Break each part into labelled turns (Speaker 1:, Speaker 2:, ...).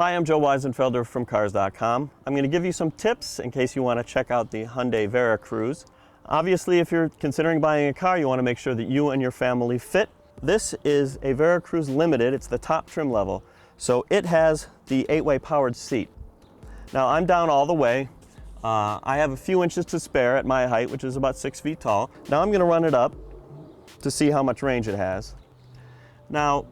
Speaker 1: Hi, I'm Joe Weisenfelder from Cars.com. I'm going to give you some tips in case you want to check out the Hyundai Veracruz. Obviously, if you're considering buying a car, you want to make sure that you and your family fit. This is a Veracruz Limited. It's the top trim level. So it has the 8-way powered seat. Now I'm down all the way. I have a few inches to spare at my height, which is about 6 feet tall. Now I'm going to run it up to see how much range it has. Now,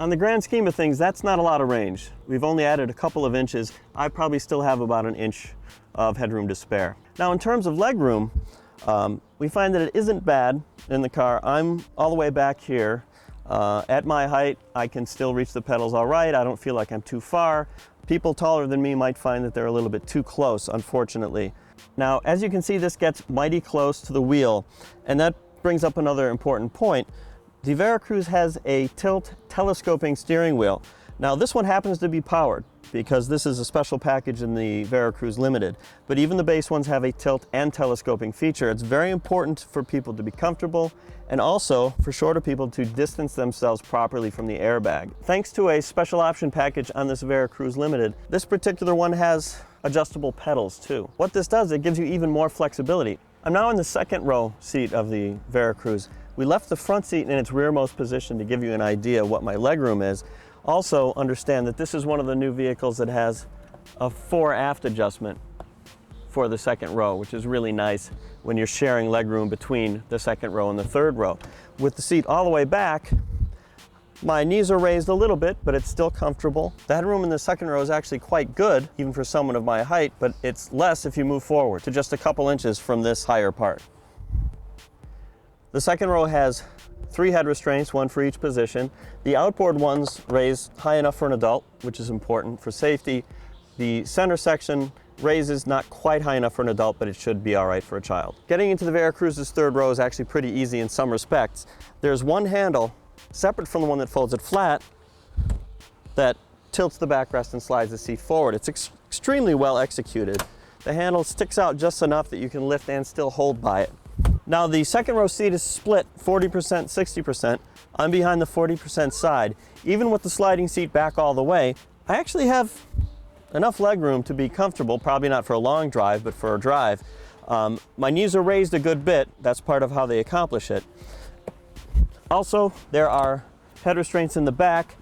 Speaker 1: on the grand scheme of things, that's not a lot of range. We've only added a couple of inches. I probably still have about an inch of headroom to spare. Now, in terms of leg room, we find that it isn't bad in the car. I'm all the way back here. At my height, I can still reach the pedals all right. I don't feel like I'm too far. People taller than me might find that they're a little bit too close, unfortunately. Now, as you can see, this gets mighty close to the wheel, and that brings up another important point. The Veracruz has a tilt telescoping steering wheel. Now this one happens to be powered because this is a special package in the Veracruz Limited, but even the base ones have a tilt and telescoping feature. It's very important for people to be comfortable and also for shorter people to distance themselves properly from the airbag. Thanks to a special option package on this Veracruz Limited, this particular one has adjustable pedals too. What this does, it gives you even more flexibility. I'm now in the second row seat of the Veracruz. We left the front seat in its rearmost position to give you an idea of what my legroom is. Also understand that this is one of the new vehicles that has a fore-aft adjustment for the second row, which is really nice when you're sharing legroom between the second row and the third row. With the seat all the way back, my knees are raised a little bit, but it's still comfortable. The headroom in the second row is actually quite good, even for someone of my height, but it's less if you move forward to just a couple inches from this higher part. The second row has 3 head restraints, one for each position. The outboard ones raise high enough for an adult, which is important for safety. The center section raises not quite high enough for an adult, but it should be all right for a child. Getting into the Veracruz's third row is actually pretty easy in some respects. There's one handle, separate from the one that folds it flat, that tilts the backrest and slides the seat forward. It's extremely well executed. The handle sticks out just enough that you can lift and still hold by it. Now the second row seat is split 40%, 60%. I'm behind the 40% side. Even with the sliding seat back all the way, I actually have enough leg room to be comfortable, probably not for a long drive, but for a drive. My knees are raised a good bit. That's part of how they accomplish it. Also, there are head restraints in the back.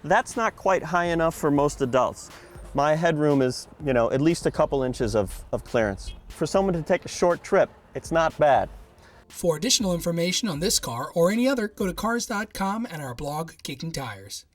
Speaker 1: That's not quite high enough for most adults. My headroom is, at least a couple inches of clearance. For someone to take a short trip, it's not bad.
Speaker 2: For additional information on this car or any other, go to Cars.com and our blog, Kicking Tires.